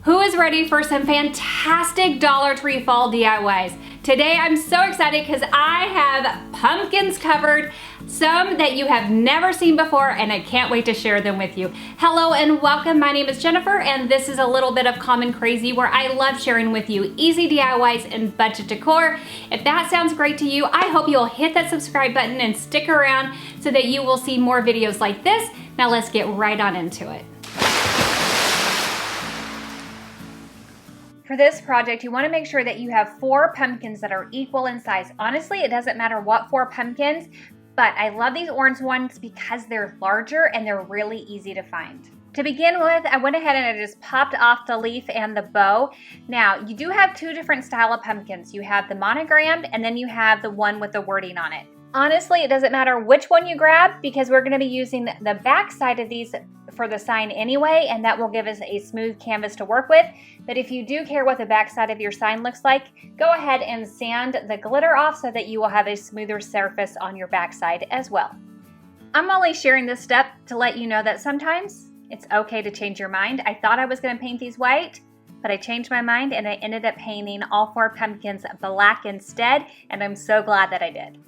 Who is ready for some fantastic Dollar Tree fall DIYs? Today I'm so excited because I have pumpkins covered, some that you have never seen before, and I can't wait to share them with you. Hello and welcome, my name is Jennifer, and this is a little bit of Common Crazy where I love sharing with you easy DIYs and budget decor. If that sounds great to you, I hope you'll hit that subscribe button and stick around so that you will see more videos like this. Now let's get right on into it. For this project, you want to make sure that you have 4 pumpkins that are equal in size. Honestly, it doesn't matter what 4 pumpkins, but I love these orange ones because they're larger and they're really easy to find. To begin with, I went ahead and I just popped off the leaf and the bow. Now, you do have 2 different style of pumpkins. You have the monogrammed and then you have the one with the wording on it. Honestly, it doesn't matter which one you grab because we're going to be using the back side of these for the sign anyway, and that will give us a smooth canvas to work with. But if you do care what the back side of your sign looks like, go ahead and sand the glitter off so that you will have a smoother surface on your back side as well. I'm only sharing this step to let you know that sometimes it's okay to change your mind. I thought I was going to paint these white, but I changed my mind and I ended up painting all 4 pumpkins black instead, and I'm so glad that I did.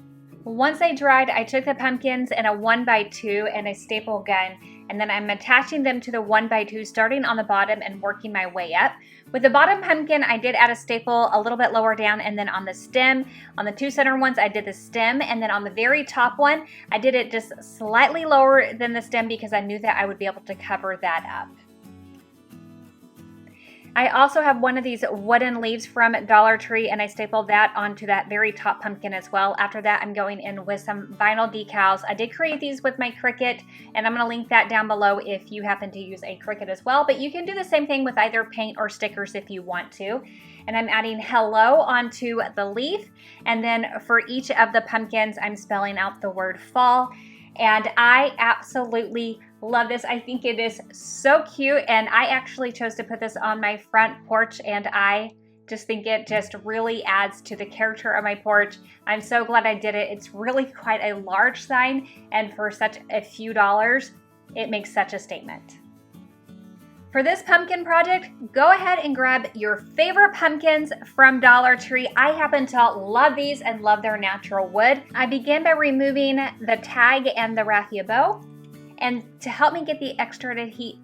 Once they dried, I took the pumpkins in a 1x2 and a staple gun, and then I'm attaching them to the 1x2 starting on the bottom and working my way up. With the bottom pumpkin, I did add a staple a little bit lower down, and then on the stem, on the 2 center ones, I did the stem, and then on the very top one, I did it just slightly lower than the stem because I knew that I would be able to cover that up. I also have one of these wooden leaves from Dollar Tree, and I stapled that onto that very top pumpkin as well. After that, I'm going in with some vinyl decals. I did create these with my Cricut, and I'm going to link that down below if you happen to use a Cricut as well. But you can do the same thing with either paint or stickers if you want to. And I'm adding hello onto the leaf, and then for each of the pumpkins, I'm spelling out the word fall. And I absolutely love this. I think it is so cute, and I actually chose to put this on my front porch, and I just think it just really adds to the character of my porch. I'm so glad I did it. It's really quite a large sign, and for such a few dollars, it makes such a statement. For this pumpkin project, go ahead and grab your favorite pumpkins from Dollar Tree. I happen to love these and love their natural wood. I began by removing the tag and the raffia bow. And to help me get the extra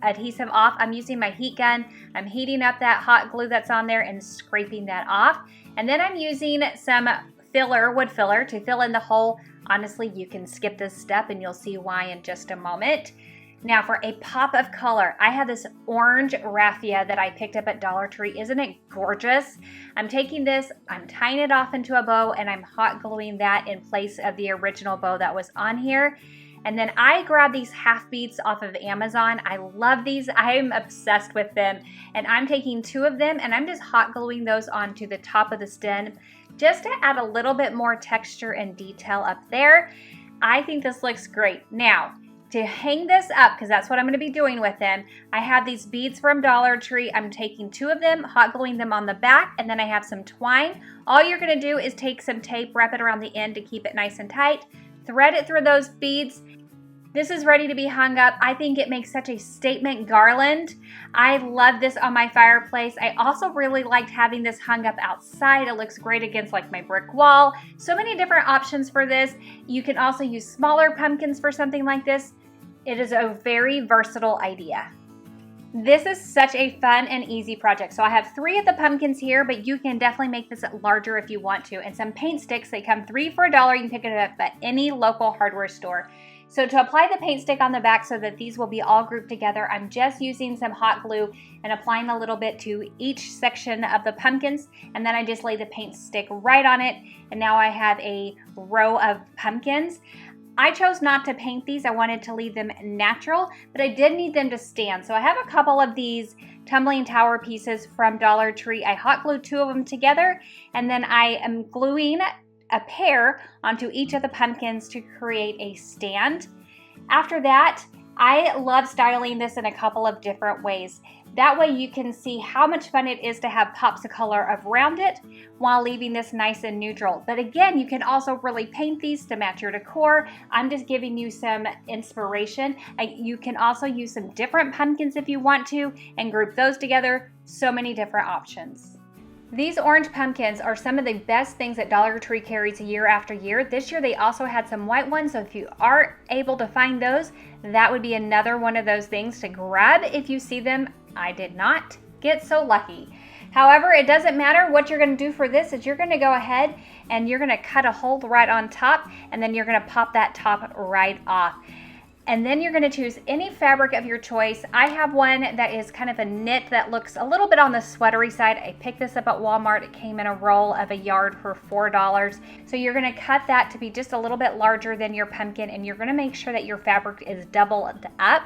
adhesive off, I'm using my heat gun. I'm heating up that hot glue that's on there and scraping that off. And then I'm using some filler, wood filler, to fill in the hole. Honestly, you can skip this step and you'll see why in just a moment. Now for a pop of color, I have this orange raffia that I picked up at Dollar Tree. Isn't it gorgeous? I'm taking this, I'm tying it off into a bow, and I'm hot gluing that in place of the original bow that was on here. And then I grabbed these half beads off of Amazon. I love these. I'm obsessed with them. And I'm taking 2 of them and I'm just hot gluing those onto the top of the stem just to add a little bit more texture and detail up there. I think this looks great. Now, to hang this up, because that's what I'm going to be doing with them, I have these beads from Dollar Tree. I'm taking 2 of them, hot gluing them on the back, and then I have some twine. All you're going to do is take some tape, wrap it around the end to keep it nice and tight, thread it through those beads. This is ready to be hung up. I think it makes such a statement garland. I love this on my fireplace. I also really liked having this hung up outside. It looks great against like my brick wall. So many different options for this. You can also use smaller pumpkins for something like this. It is a very versatile idea. This is such a fun and easy project. So I have 3 of the pumpkins here, but you can definitely make this larger if you want to. And some paint sticks, they come 3 for $1. You can pick it up at any local hardware store. So to apply the paint stick on the back so that these will be all grouped together, I'm just using some hot glue and applying a little bit to each section of the pumpkins, and then I just lay the paint stick right on it, and now I have a row of pumpkins. I chose not to paint these. I wanted to leave them natural, but I did need them to stand. So I have a couple of these tumbling tower pieces from Dollar Tree. I hot glued 2 of them together, and then I am gluing a pair onto each of the pumpkins to create a stand. After that, I love styling this in a couple of different ways. That way you can see how much fun it is to have pops of color around it while leaving this nice and neutral. But again, you can also really paint these to match your decor. I'm just giving you some inspiration. You can also use some different pumpkins if you want to and group those together. So many different options. These orange pumpkins are some of the best things that Dollar Tree carries year after year. This year they also had some white ones, so if you are able to find those, that would be another one of those things to grab if you see them. I did not get so lucky. However, it doesn't matter. What you're going to do for this is you're going to go ahead and you're going to cut a hole right on top, and then you're going to pop that top right off. And then you're going to choose any fabric of your choice. I have one that is kind of a knit that looks a little bit on the sweatery side. I picked this up at Walmart. It came in a roll of a yard for $4. So you're going to cut that to be just a little bit larger than your pumpkin, and you're going to make sure that your fabric is doubled up.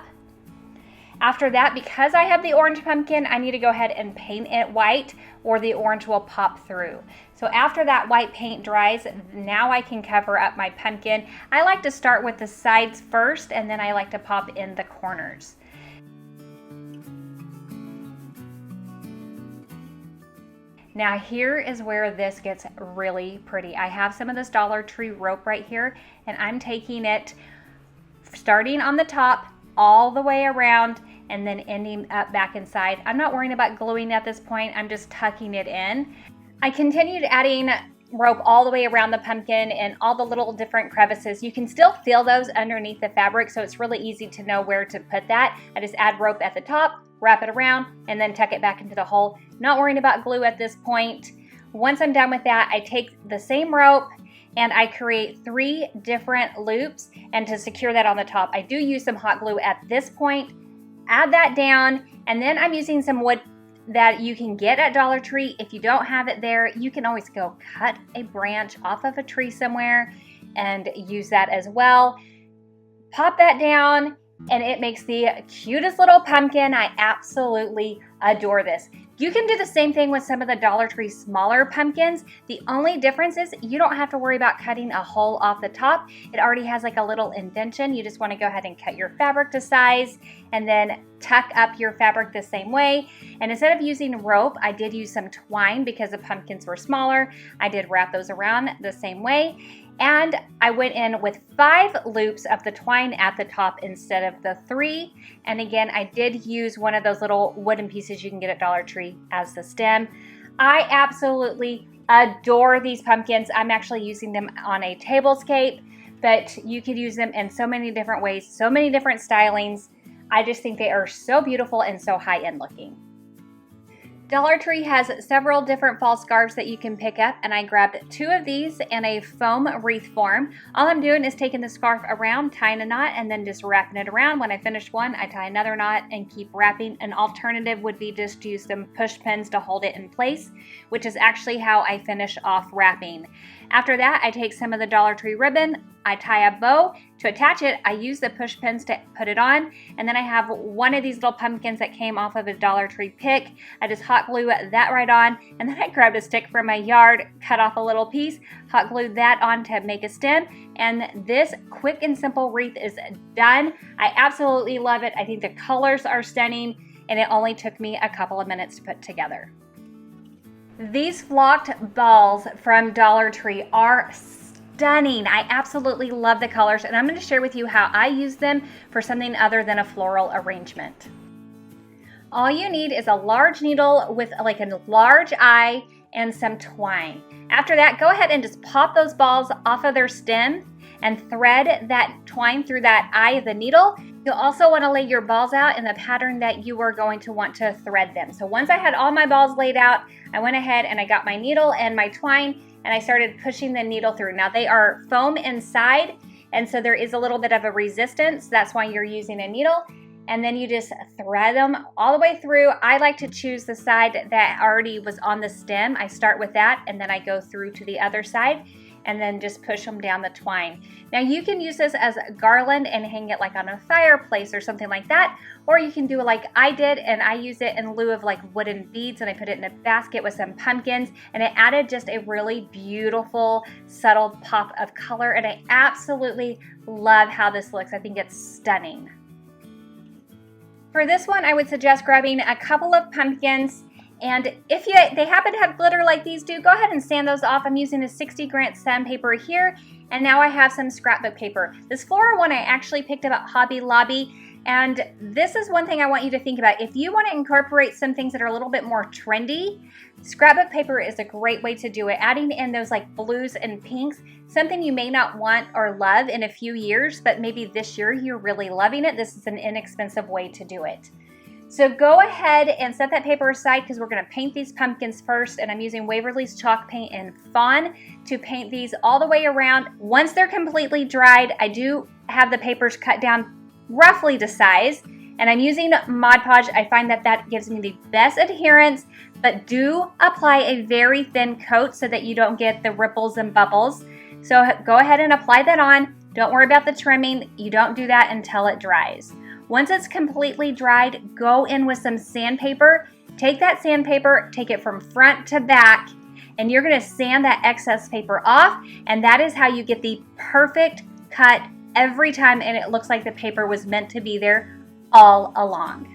After that, because I have the orange pumpkin, I need to go ahead and paint it white or the orange will pop through. So after that white paint dries, now I can cover up my pumpkin. I like to start with the sides first, and then I like to pop in the corners. Now here is where this gets really pretty. I have some of this Dollar Tree rope right here, and I'm taking it starting on the top all the way around and then ending up back inside. I'm not worrying about gluing at this point. I'm just tucking it in. I continued adding rope all the way around the pumpkin and all the little different crevices. You can still feel those underneath the fabric, so it's really easy to know where to put that. I just add rope at the top, wrap it around, and then tuck it back into the hole. Not worrying about glue at this point. Once I'm done with that, I take the same rope and I create 3 different loops, and to secure that on the top, I do use some hot glue at this point. Add that down, and then I'm using some wood that you can get at Dollar Tree. If you don't have it there, you can always go cut a branch off of a tree somewhere and use that as well. Pop that down, and it makes the cutest little pumpkin. I absolutely adore this. You can do the same thing with some of the Dollar Tree smaller pumpkins. The only difference is you don't have to worry about cutting a hole off the top. It already has like a little indentation. You just want to go ahead and cut your fabric to size and then tuck up your fabric the same way. And instead of using rope, I did use some twine because the pumpkins were smaller. I did wrap those around the same way. And I went in with 5 loops of the twine at the top instead of the 3. And again, I did use one of those little wooden pieces you can get at Dollar Tree as the stem. I absolutely adore these pumpkins. I'm actually using them on a tablescape, but you could use them in so many different ways, so many different stylings. I just think they are so beautiful and so high-end looking. Dollar Tree has several different fall scarves that you can pick up, and I grabbed 2 of these in a foam wreath form. All I'm doing is taking the scarf around, tying a knot, and then just wrapping it around. When I finish one, I tie another knot and keep wrapping. An alternative would be just to use some push pins to hold it in place, which is actually how I finish off wrapping. After that, I take some of the Dollar Tree ribbon, I tie a bow. To attach it, I use the push pins to put it on, and then I have one of these little pumpkins that came off of a Dollar Tree pick. I just hot glue that right on, and then I grabbed a stick from my yard, cut off a little piece, hot glued that on to make a stem, and this quick and simple wreath is done. I absolutely love it. I think the colors are stunning, and it only took me a couple of minutes to put together. These flocked balls from Dollar Tree are stunning. I absolutely love the colors, and I'm going to share with you how I use them for something other than a floral arrangement. All you need is a large needle with like a large eye and some twine. After that, go ahead and just pop those balls off of their stem and thread that twine through that eye of the needle. You'll also want to lay your balls out in the pattern that you are going to want to thread them. So once I had all my balls laid out, I went ahead and I got my needle and my twine, and I started pushing the needle through. Now they are foam inside, and so there is a little bit of a resistance. That's why you're using a needle. And then you just thread them all the way through. I like to choose the side that already was on the stem. I start with that, and then I go through to the other side, and then just push them down the twine. Now you can use this as a garland and hang it like on a fireplace or something like that, or you can do it like I did, and I use it in lieu of like wooden beads, and I put it in a basket with some pumpkins, and it added just a really beautiful subtle pop of color, and I absolutely love how this looks. I think it's stunning. For this one, I would suggest grabbing a couple of pumpkins, and if they happen to have glitter like these do, go ahead and sand those off. I'm using a 60 grit sandpaper here, and now I have some scrapbook paper. This floral one I actually picked up at Hobby Lobby, and this is one thing I want you to think about. If you want to incorporate some things that are a little bit more trendy, scrapbook paper is a great way to do it. Adding in those like blues and pinks, something you may not want or love in a few years, but maybe this year you're really loving it. This is an inexpensive way to do it. So go ahead and set that paper aside because we're going to paint these pumpkins first, and I'm using Waverly's chalk paint in Fawn to paint these all the way around. Once they're completely dried, I do have the papers cut down roughly to size, and I'm using Mod Podge. I find that that gives me the best adherence, but do apply a very thin coat so that you don't get the ripples and bubbles. So go ahead and apply that on. Don't worry about the trimming. You don't do that until it dries. Once it's completely dried, go in with some sandpaper. Take that sandpaper, take it from front to back, and you're going to sand that excess paper off, and that is how you get the perfect cut every time, and it looks like the paper was meant to be there all along.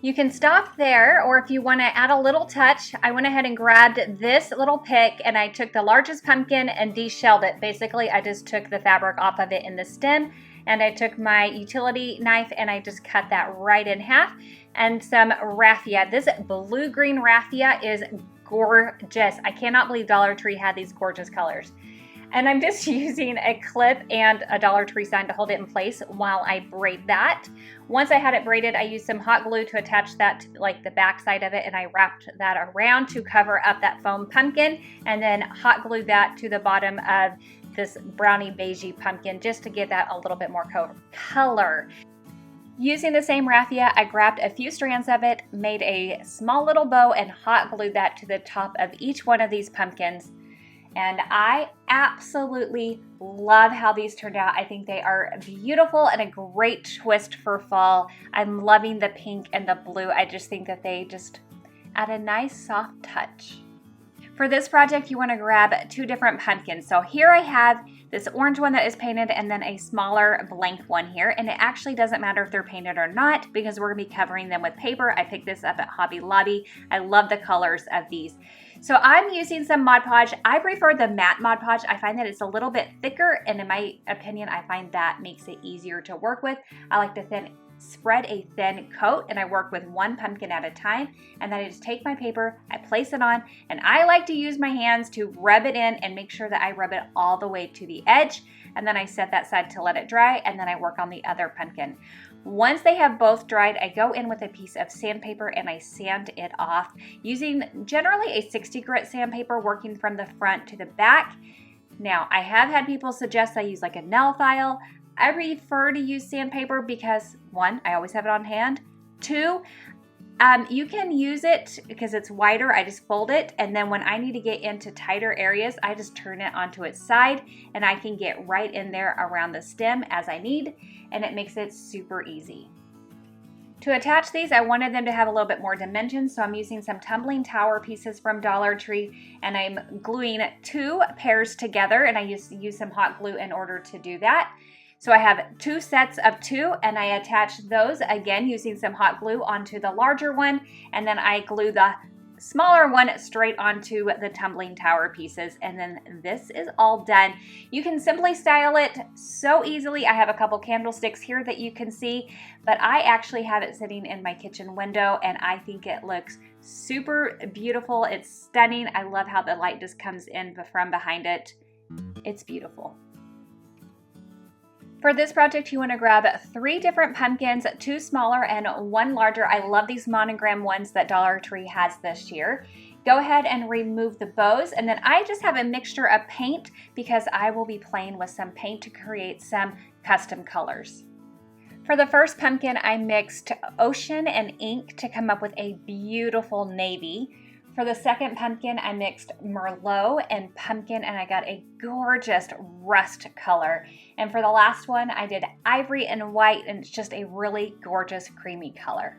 You can stop there, or if you want to add a little touch, I went ahead and grabbed this little pick and I took the largest pumpkin and deshelled it. Basically, I just took the fabric off of it in the stem, and I took my utility knife and I just cut that right in half. And some raffia. This blue-green raffia is gorgeous. I cannot believe Dollar Tree had these gorgeous colors. And I'm just using a clip and a Dollar Tree sign to hold it in place while I braid that. Once I had it braided, I used some hot glue to attach that to like the back side of it, and I wrapped that around to cover up that foam pumpkin, and then hot glued that to the bottom of this brownie beigey pumpkin just to give that a little bit more color. Using the same raffia, I grabbed a few strands of it, made a small little bow, and hot glued that to the top of each one of these pumpkins. And I absolutely love how these turned out. I think they are beautiful and a great twist for fall. I'm loving the pink and the blue. I just think that they just add a nice soft touch. For this project, you want to grab two different pumpkins. So here I have this orange one that is painted and then a smaller blank one here. And it actually doesn't matter if they're painted or not because we're going to be covering them with paper. I picked this up at Hobby Lobby. I love the colors of these. So I'm using some Mod Podge. I prefer the matte Mod Podge. I find that it's a little bit thicker, and in my opinion, I find that makes it easier to work with. I like to spread a thin coat, and I work with one pumpkin at a time, and then I just take my paper, I place it on, and I like to use my hands to rub it in and make sure that I rub it all the way to the edge, and then I set that side to let it dry, and then I work on the other pumpkin. Once they have both dried, I go in with a piece of sandpaper and I sand it off using generally a 60 grit sandpaper, working from the front to the back. Now, I have had people suggest I use like a nail file. I prefer to use sandpaper because, one, I always have it on hand. Two, you can use it because it's wider. I just fold it, and then when I need to get into tighter areas, I just turn it onto its side, and I can get right in there around the stem as I need, and it makes it super easy. To attach these, I wanted them to have a little bit more dimension, so I'm using some tumbling tower pieces from Dollar Tree, and I'm gluing two pairs together, and I use some hot glue in order to do that. So I have two sets of two, and I attach those again using some hot glue onto the larger one, and then I glue the smaller one straight onto the tumbling tower pieces, and then this is all done. You can simply style it so easily. I have a couple candlesticks here that you can see, but I actually have it sitting in my kitchen window, and I think it looks super beautiful. It's stunning. I love how the light just comes in from behind it. It's beautiful. For this project, you want to grab 3 different pumpkins, 2 smaller and 1 larger. I love these monogram ones that Dollar Tree has this year. Go ahead and remove the bows, and then I just have a mixture of paint because I will be playing with some paint to create some custom colors. For the first pumpkin, I mixed ocean and ink to come up with a beautiful navy. For the second pumpkin, I mixed Merlot and pumpkin, and I got a gorgeous rust color. And for the last one, I did ivory and white, and it's just a really gorgeous creamy color.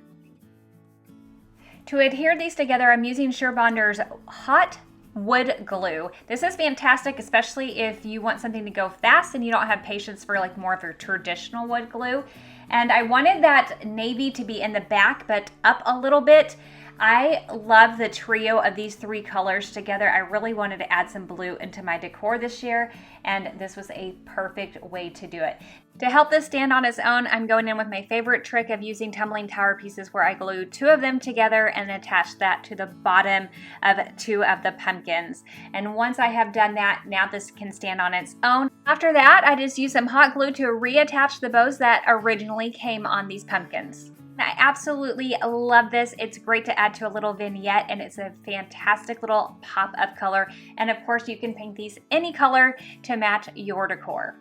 To adhere these together, I'm using SureBonder's hot wood glue. This is fantastic, especially if you want something to go fast and you don't have patience for like more of your traditional wood glue. And I wanted that navy to be in the back, but up a little bit. I love the trio of these three colors together. I really wanted to add some blue into my decor this year, and this was a perfect way to do it. To help this stand on its own, I'm going in with my favorite trick of using tumbling tower pieces where I glue two of them together and attach that to the bottom of two of the pumpkins. And once I have done that, now this can stand on its own. After that, I just use some hot glue to reattach the bows that originally came on these pumpkins. I absolutely love this. It's great to add to a little vignette, and it's a fantastic little pop of color. And of course, you can paint these any color to match your decor.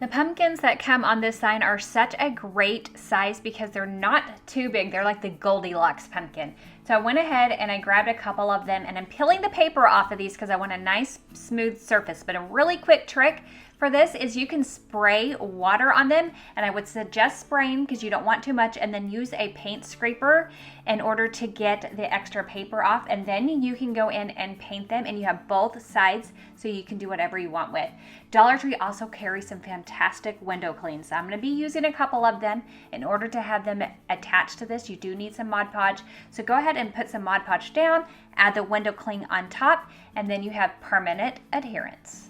The pumpkins that come on this sign are such a great size because they're not too big. They're like the Goldilocks pumpkin. So I went ahead and I grabbed a couple of them, and I'm peeling the paper off of these because I want a nice smooth surface. But a really quick trick for this is you can spray water on them, and I would suggest spraying because you don't want too much, and then use a paint scraper in order to get the extra paper off, and then you can go in and paint them, and you have both sides so you can do whatever you want with. Dollar Tree also carries some fantastic window cleans. So I'm going to be using a couple of them. In order to have them attached to this, you do need some Mod Podge. So go ahead and put some Mod Podge down, add the window cling on top, and then you have permanent adherence.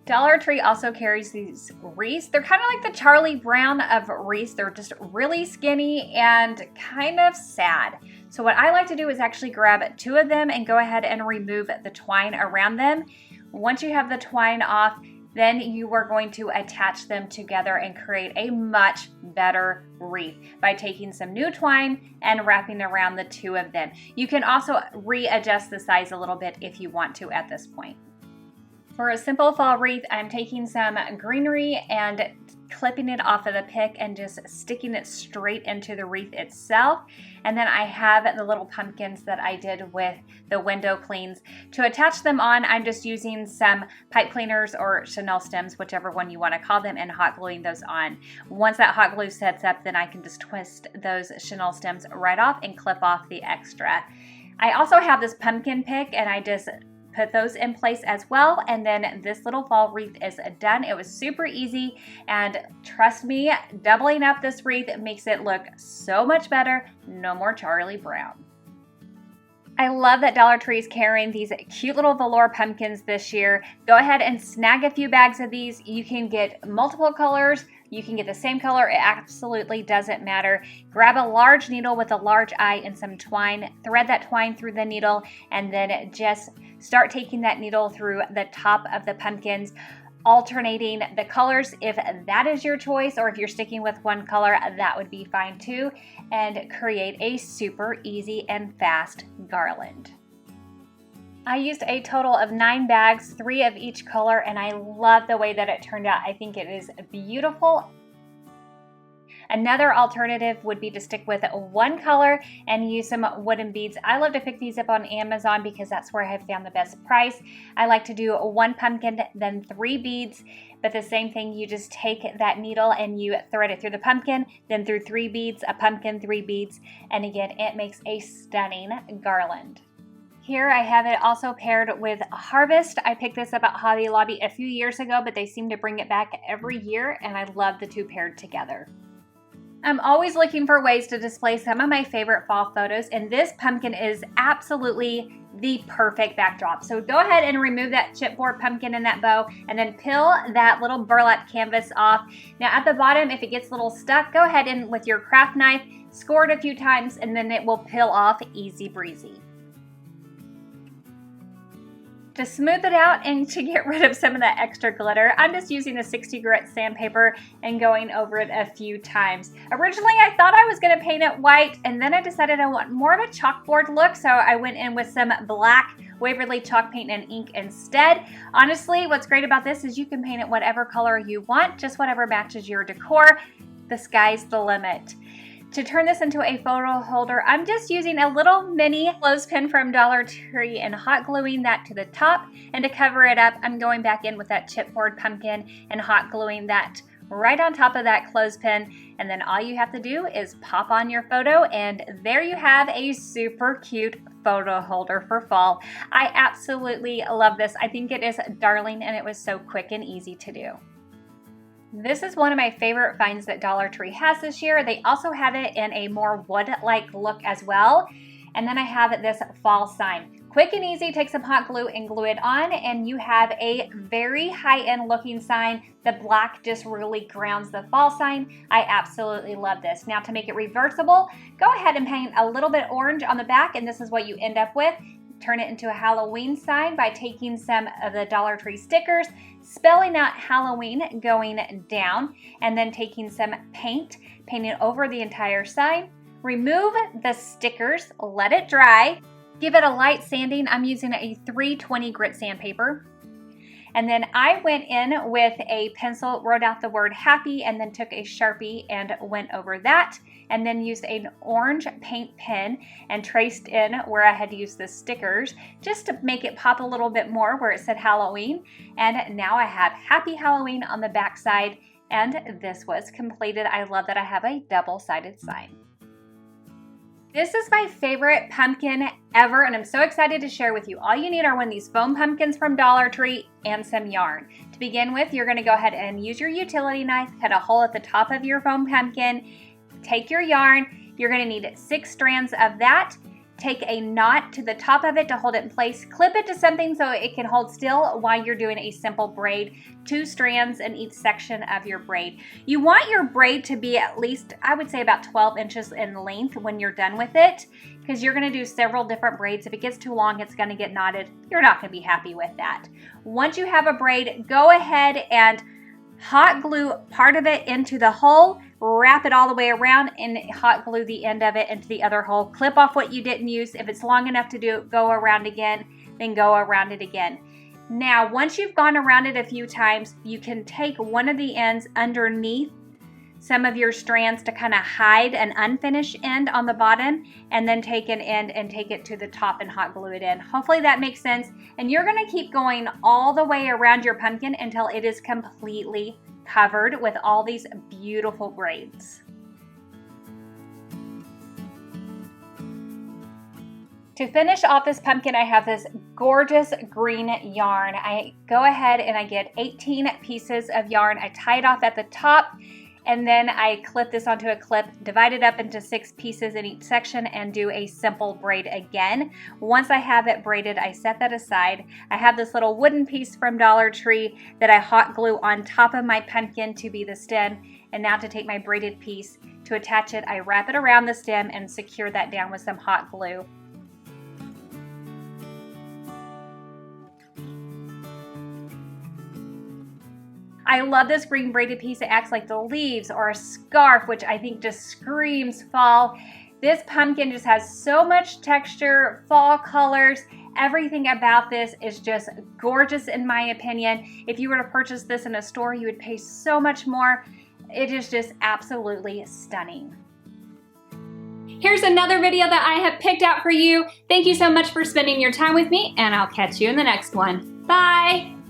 Dollar Tree also carries these wreaths. They're kind of like the Charlie Brown of wreaths. They're just really skinny and kind of sad. So what I like to do is actually grab two of them and go ahead and remove the twine around them. Once you have the twine off, then you are going to attach them together and create a much better wreath by taking some new twine and wrapping around the two of them. You can also readjust the size a little bit if you want to at this point. For a simple fall wreath, I'm taking some greenery and clipping it off of the pick and just sticking it straight into the wreath itself. And then I have the little pumpkins that I did with the window cleans. To attach them on, I'm just using some pipe cleaners or chenille stems, whichever one you want to call them, and hot gluing those on. Once that hot glue sets up, then I can just twist those chenille stems right off and clip off the extra. I also have this pumpkin pick, and I just put those in place as well, and then this little fall wreath is done. It was super easy, and trust me, doubling up this wreath makes it look so much better. No more Charlie Brown. I love that Dollar Tree is carrying these cute little velour pumpkins this year. Go ahead and snag a few bags of these. You can get multiple colors. You can get the same color. It absolutely doesn't matter. Grab a large needle with a large eye and some twine. Thread that twine through the needle, and then just start taking that needle through the top of the pumpkins, alternating the colors if that is your choice, or if you're sticking with one color, that would be fine too, and create a super easy and fast garland. I used a total of 9 bags, 3 of each color, and I love the way that it turned out. I think it is beautiful. Another alternative would be to stick with one color and use some wooden beads. I love to pick these up on Amazon because that's where I have found the best price. I like to do 1 pumpkin, then 3 beads, but the same thing, you just take that needle and you thread it through the pumpkin, then through 3 beads, a pumpkin, 3 beads, and again, it makes a stunning garland. Here I have it also paired with Harvest. I picked this up at Hobby Lobby a few years ago, but they seem to bring it back every year, and I love the two paired together. I'm always looking for ways to display some of my favorite fall photos, and this pumpkin is absolutely the perfect backdrop. So go ahead and remove that chipboard pumpkin in that bow, and then peel that little burlap canvas off. Now at the bottom, if it gets a little stuck, go ahead and with your craft knife, score it a few times, and then it will peel off easy breezy. To smooth it out and to get rid of some of that extra glitter, I'm just using a 60 grit sandpaper and going over it a few times. Originally, I thought I was going to paint it white, and then I decided I want more of a chalkboard look, so I went in with some black Waverly chalk paint and ink instead. Honestly, what's great about this is you can paint it whatever color you want, just whatever matches your decor. The sky's the limit. To turn this into a photo holder, I'm just using a little mini clothespin from Dollar Tree and hot gluing that to the top. And to cover it up, I'm going back in with that chipboard pumpkin and hot gluing that right on top of that clothespin. And then all you have to do is pop on your photo, and there you have a super cute photo holder for fall. I absolutely love this. I think it is darling and it was so quick and easy to do. This is one of my favorite finds that Dollar Tree has this year. They also have it in a more wood-like look as well. And then I have this fall sign. Quick and easy, take some hot glue and glue it on, and you have a very high-end looking sign. The black just really grounds the fall sign. I absolutely love this. Now to make it reversible, go ahead and paint a little bit orange on the back, and this is what you end up with. Turn it into a Halloween sign by taking some of the Dollar Tree stickers, spelling out Halloween going down, and then taking some paint, painting over the entire sign. Remove the stickers, let it dry, give it a light sanding. I'm using a 320 grit sandpaper. And then I went in with a pencil, wrote out the word happy, and then took a Sharpie and went over that, and then used an orange paint pen and traced in where I had used the stickers just to make it pop a little bit more where it said Halloween. And now I have Happy Halloween on the back side, and this was completed. I love that I have a double-sided sign. This is my favorite pumpkin ever, and I'm so excited to share with you. All you need are one of these foam pumpkins from Dollar Tree and some yarn. To begin with, you're gonna go ahead and use your utility knife, cut a hole at the top of your foam pumpkin, take your yarn. You're gonna need 6 strands of that. Take a knot to the top of it to hold it in place. Clip it to something so it can hold still while you're doing a simple braid. 2 strands in each section of your braid. You want your braid to be at least, I would say about 12 inches in length when you're done with it, because you're gonna do several different braids. If it gets too long, it's gonna get knotted. You're not gonna be happy with that. Once you have a braid, go ahead and hot glue part of it into the hole, wrap it all the way around, and hot glue the end of it into the other hole. Clip off what you didn't use. If it's long enough to go around again, then go around it again. Now, once you've gone around it a few times, you can take one of the ends underneath some of your strands to kind of hide an unfinished end on the bottom, and then take an end and take it to the top and hot glue it in. Hopefully that makes sense. And you're gonna keep going all the way around your pumpkin until it is completely covered with all these beautiful braids. To finish off this pumpkin, I have this gorgeous green yarn. I go ahead and I get 18 pieces of yarn. I tie it off at the top, and then I clip this onto a clip, divide it up into 6 pieces in each section, and do a simple braid again. Once I have it braided, I set that aside. I have this little wooden piece from Dollar Tree that I hot glue on top of my pumpkin to be the stem. And now to take my braided piece, to attach it, I wrap it around the stem and secure that down with some hot glue. I love this green braided piece. It acts like the leaves or a scarf, which I think just screams fall. This pumpkin just has so much texture, fall colors. Everything about this is just gorgeous in my opinion. If you were to purchase this in a store, you would pay so much more. It is just absolutely stunning. Here's another video that I have picked out for you. Thank you so much for spending your time with me, and I'll catch you in the next one. Bye!